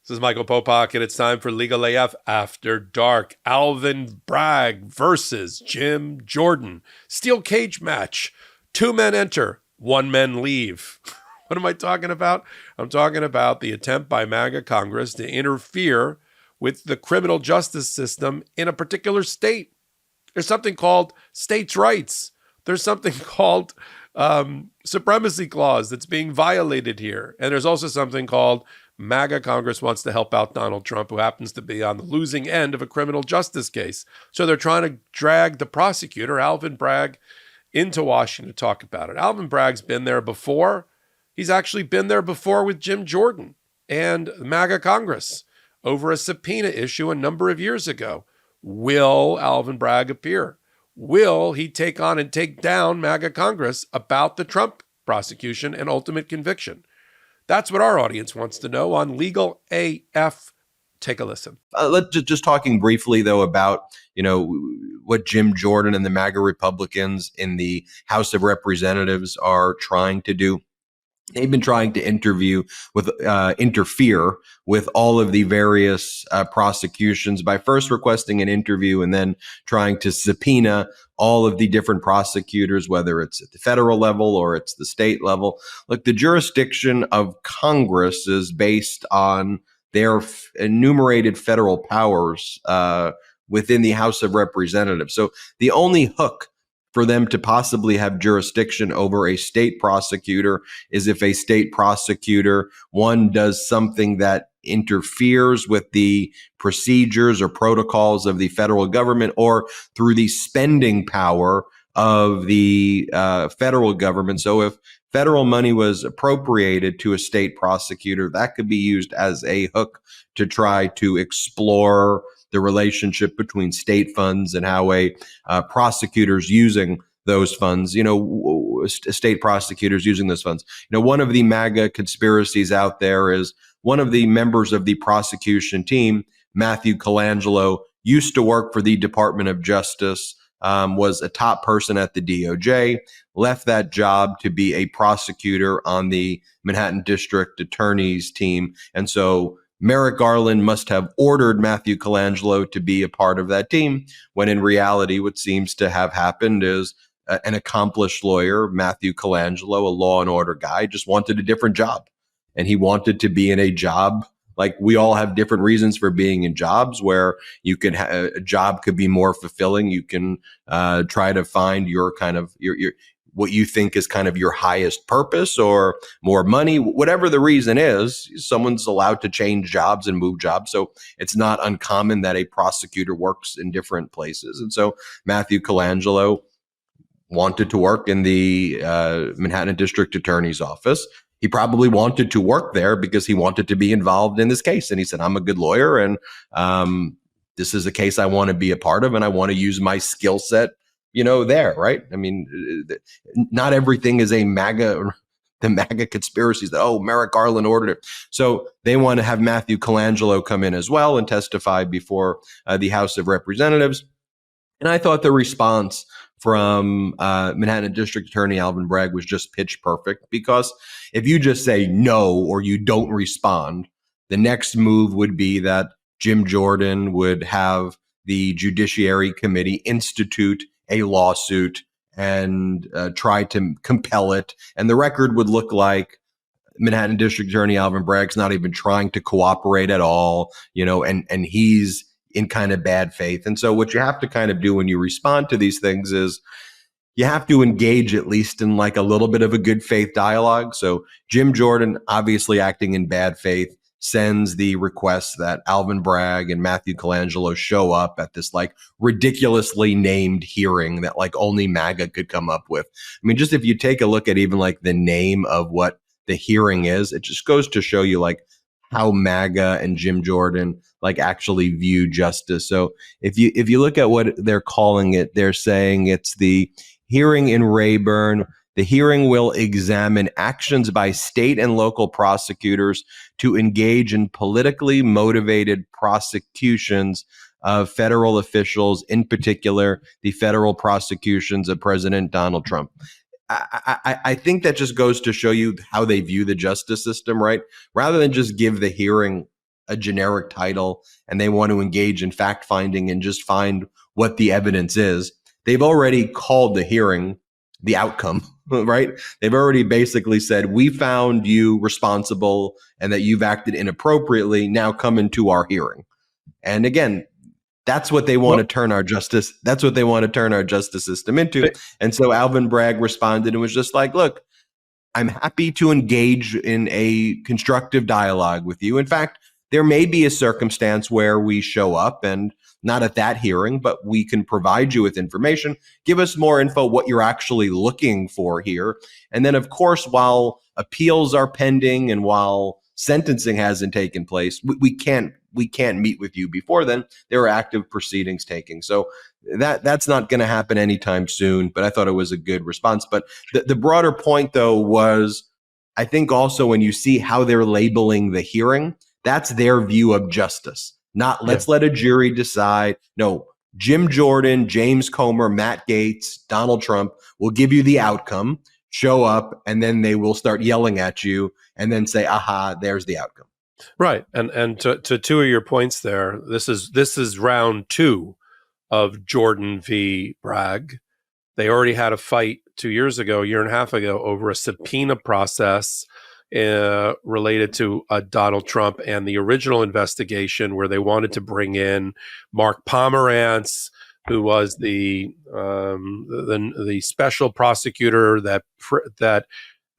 This is Michael Popok, and it's time for Legal AF After Dark. Alvin Bragg versus Jim Jordan. Steel cage match. 2 men enter, 1 man leave. What am I talking about? I'm talking about the attempt by MAGA Congress to interfere with the criminal justice system in a particular state. There's something called states' rights. There's something called supremacy clause that's being violated here. And there's also something called MAGA Congress wants to help out Donald Trump, who happens to be on the losing end of a criminal justice case. So they're trying to drag the prosecutor, Alvin Bragg, into Washington to talk about it. Alvin Bragg's been there before. He's actually been there before with Jim Jordan and MAGA Congress over a subpoena issue a number of years ago. Will Alvin Bragg appear? Will he take on and take down MAGA Congress about the Trump prosecution and ultimate conviction? That's what our audience wants to know on Legal AF. Take a listen. Let's just talking briefly, though, about, what Jim Jordan and the MAGA Republicans in the House of Representatives are trying to do. They've been trying to interfere with all of the various prosecutions by first requesting an interview and then trying to subpoena all of the different prosecutors, whether it's at the federal level or it's the state level. Look, the jurisdiction of Congress is based on their enumerated federal powers within the House of Representatives. So the only hook for them to possibly have jurisdiction over a state prosecutor is if a state prosecutor, one, does something that interferes with the procedures or protocols of the federal government, or through the spending power of the federal government. So if federal money was appropriated to a state prosecutor, that could be used as a hook to try to explore the relationship between state funds and how a prosecutors using those funds, state prosecutors using those funds. One of the MAGA conspiracies out there is one of the members of the prosecution team, Matthew Colangelo, used to work for the Department of Justice, was a top person at the DOJ, left that job to be a prosecutor on the Manhattan District Attorney's team. And so Merrick Garland must have ordered Matthew Colangelo to be a part of that team, when in reality, what seems to have happened is an accomplished lawyer, Matthew Colangelo, a law and order guy, just wanted a different job. And he wanted to be in a job, like we all have different reasons for being in jobs, where you can a job could be more fulfilling. You can try to find your kind of your what you think is kind of your highest purpose, or more money, whatever the reason is. Someone's allowed to change jobs and move jobs. So it's not uncommon that a prosecutor works in different places. And so Matthew Colangelo wanted to work in the Manhattan District Attorney's office. He probably wanted to work there because he wanted to be involved in this case. And he said, I'm a good lawyer, and this is a case I want to be a part of, and I want to use my skill set there, right? I mean, not everything is the MAGA conspiracies that, Merrick Garland ordered it. So they want to have Matthew Colangelo come in as well and testify before the House of Representatives. And I thought the response from Manhattan District Attorney Alvin Bragg was just pitch perfect, because if you just say no or you don't respond, the next move would be that Jim Jordan would have the Judiciary Committee institute a lawsuit and try to compel it. And the record would look like Manhattan District Attorney Alvin Bragg's not even trying to cooperate at all, and he's in kind of bad faith. And so what you have to kind of do when you respond to these things is you have to engage at least in like a little bit of a good faith dialogue. So Jim Jordan, obviously acting in bad faith, sends the request that Alvin Bragg and Matthew Colangelo show up at this like ridiculously named hearing that like only MAGA could come up with. I mean, just if you take a look at even like the name of what the hearing is, it just goes to show you like how MAGA and Jim Jordan like actually view justice. So if you look at what they're calling it, they're saying it's the hearing in Rayburn. The hearing will examine actions by state and local prosecutors to engage in politically motivated prosecutions of federal officials, in particular, the federal prosecutions of President Donald Trump. I think that just goes to show you how they view the justice system, right? Rather than just give the hearing a generic title and they want to engage in fact finding and just find what the evidence is, they've already called the hearing the outcome, right? They've already basically said, we found you responsible and that you've acted inappropriately. Now come into our hearing. And again, that's what they want to turn our justice. That's what they want to turn our justice system into. And so Alvin Bragg responded and was just like, look, I'm happy to engage in a constructive dialogue with you. In fact, there may be a circumstance where we show up and not at that hearing, but we can provide you with information. Give us more info, what you're actually looking for here. And then, of course, while appeals are pending and while sentencing hasn't taken place, we can't meet with you before then. There are active proceedings taking. So that's not going to happen anytime soon, but I thought it was a good response. But the broader point, though, was I think also when you see how they're labeling the hearing, that's their view of justice. Not let's let a jury decide. No, Jim Jordan, James Comer, Matt Gaetz, Donald Trump will give you the outcome, show up, and then they will start yelling at you and then say, aha, there's the outcome. Right. And to two of your points there, this is round 2 of Jordan v. Bragg. They already had a fight 2 years ago, a year and a half ago, over a subpoena process related to Donald Trump and the original investigation where they wanted to bring in Mark Pomerantz, who was the special prosecutor that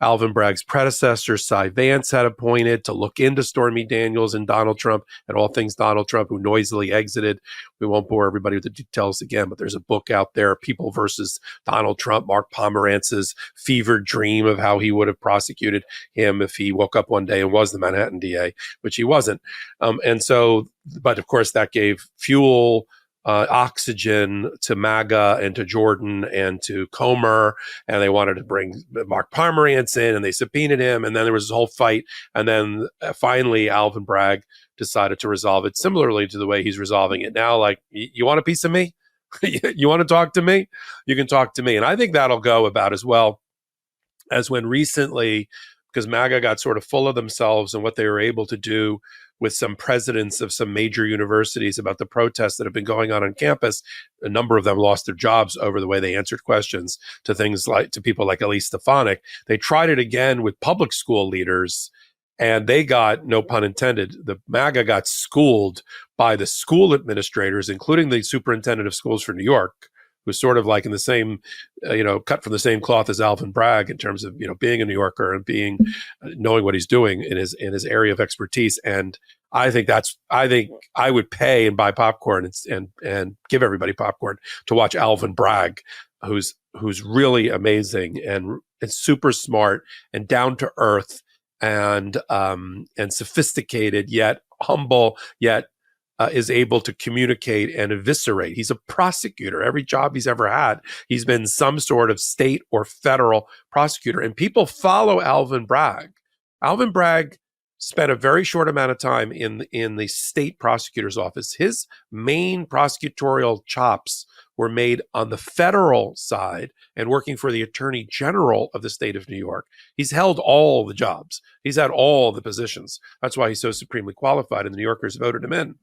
Alvin Bragg's predecessor, Cy Vance, had appointed to look into Stormy Daniels and Donald Trump and all things Donald Trump, who noisily exited. We won't bore everybody with the details again, but there's a book out there, People versus Donald Trump, Mark Pomerantz's fevered dream of how he would have prosecuted him if he woke up one day and was the Manhattan DA, which he wasn't. But of course, that gave fuel, oxygen to MAGA and to Jordan and to Comer, and they wanted to bring Mark Pomerantz in, and they subpoenaed him, and then there was this whole fight, and then finally Alvin Bragg decided to resolve it similarly to the way he's resolving it now. Like, you want a piece of me? You want to talk to me? You can talk to me. And I think that'll go about as well as when recently, because MAGA got sort of full of themselves and what they were able to do with some presidents of some major universities about the protests that have been going on campus. A number of them lost their jobs over the way they answered questions to people like Elise Stefanik. They tried it again with public school leaders, and they got, no pun intended, the MAGA got schooled by the school administrators, including the superintendent of schools for New York, who's sort of like in the same, cut from the same cloth as Alvin Bragg in terms of, being a New Yorker and knowing what he's doing in his area of expertise. And I think I would pay and buy popcorn and give everybody popcorn to watch Alvin Bragg, who's really amazing and super smart and down to earth and sophisticated, yet humble, yet is able to communicate and eviscerate. He's a prosecutor. Every job he's ever had, he's been some sort of state or federal prosecutor. And people follow Alvin Bragg. Alvin Bragg spent a very short amount of time in the state prosecutor's office. His main prosecutorial chops were made on the federal side and working for the Attorney General of the state of New York. He's held all the jobs. He's had all the positions. That's why he's so supremely qualified, and the New Yorkers voted him in.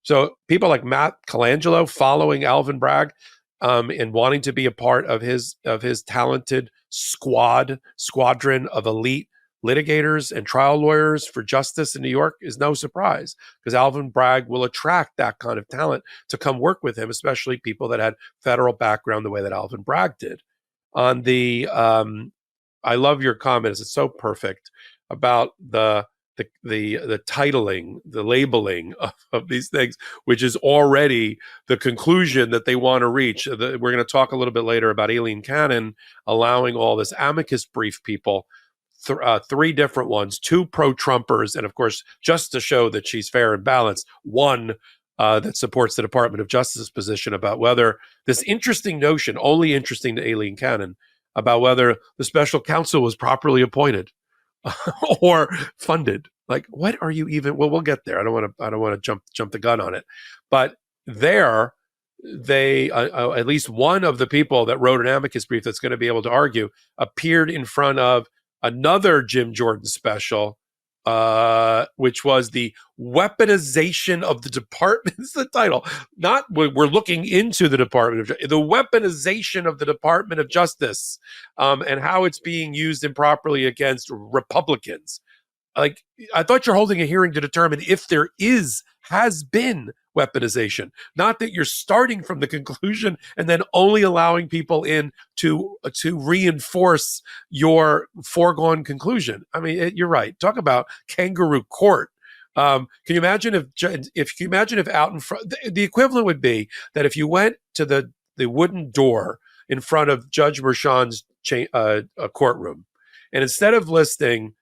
So people like Matt Colangelo following Alvin Bragg and wanting to be a part of his talented squadron of elite litigators and trial lawyers for justice in New York is no surprise, because Alvin Bragg will attract that kind of talent to come work with him, especially people that had federal background the way that Alvin Bragg did. On the, I love your comments. It's so perfect about the titling, the labeling of these things, which is already the conclusion that they want to reach. We're going to talk a little bit later about Aileen Cannon allowing all this amicus brief people, 3 different ones, 2 pro-Trumpers, and of course, just to show that she's fair and balanced, 1 that supports the Department of Justice's position about whether this interesting notion, only interesting to Aileen Cannon, about whether the special counsel was properly appointed or funded. Like, what are you even? Well, we'll get there. I don't want to jump the gun on it, but there, they at least one of the people that wrote an amicus brief that's going to be able to argue appeared in front of another Jim Jordan special which was the weaponization of the department. It's the title. Not we're looking into the Department of the weaponization of the Department of Justice, and how it's being used improperly against Republicans. Like, I thought you're holding a hearing to determine if there has been weaponization, not that you're starting from the conclusion and then only allowing people in to reinforce your foregone conclusion. I mean, you're right. Talk about kangaroo court. Can you imagine if out in front, the equivalent would be that if you went to the wooden door in front of Judge Merchan's courtroom, and instead of listing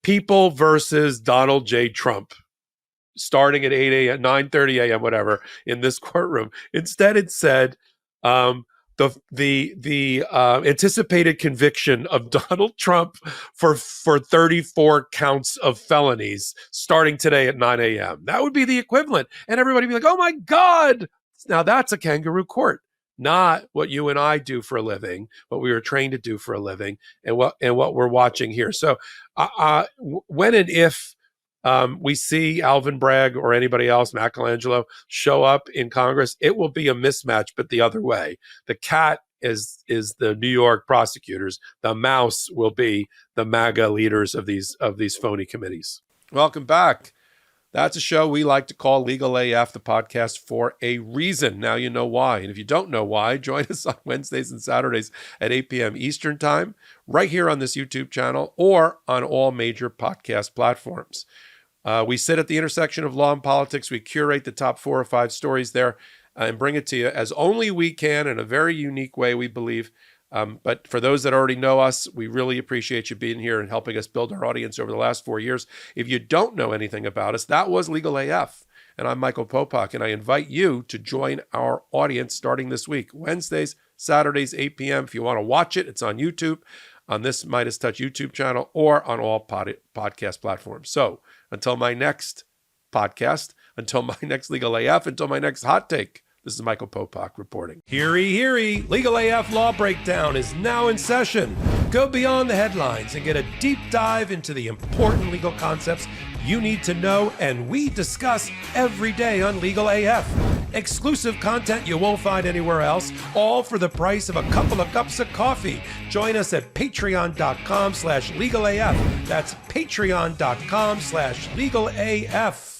people versus Donald J. Trump, starting at 8 a.m., 9:30 a.m., whatever, in this courtroom, instead it said the anticipated conviction of Donald Trump for 34 counts of felonies starting today at 9 a.m. That would be the equivalent, and everybody would be like, "Oh my God!" Now that's a kangaroo court. Not what you and I do for a living, what we were trained to do for a living, and what we're watching here. So, when and if we see Alvin Bragg or anybody else, Michelangelo, show up in Congress, it will be a mismatch, but the other way. The cat is the New York prosecutors. The mouse will be the MAGA leaders of these phony committees. Welcome back. That's a show we like to call Legal AF, the podcast, for a reason. Now you know why. And if you don't know why, join us on Wednesdays and Saturdays at 8 p.m. Eastern Time, right here on this YouTube channel or on all major podcast platforms. We sit at the intersection of law and politics. We curate the top 4 or 5 stories there and bring it to you as only we can in a very unique way, we believe. But for those that already know us, we really appreciate you being here and helping us build our audience over the last 4 years. If you don't know anything about us, that was Legal AF. And I'm Michael Popok, and I invite you to join our audience starting this week, Wednesdays, Saturdays, 8 p.m. If you want to watch it, it's on YouTube, on this MeidasTouch YouTube channel, or on all podcast platforms. So until my next podcast, until my next Legal AF, until my next hot take, this is Michael Popok reporting. Heary, heary, Legal AF Law Breakdown is now in session. Go beyond the headlines and get a deep dive into the important legal concepts you need to know and we discuss every day on Legal AF. Exclusive content you won't find anywhere else, all for the price of a couple of cups of coffee. Join us at patreon.com/legalaf. That's patreon.com/legalaf.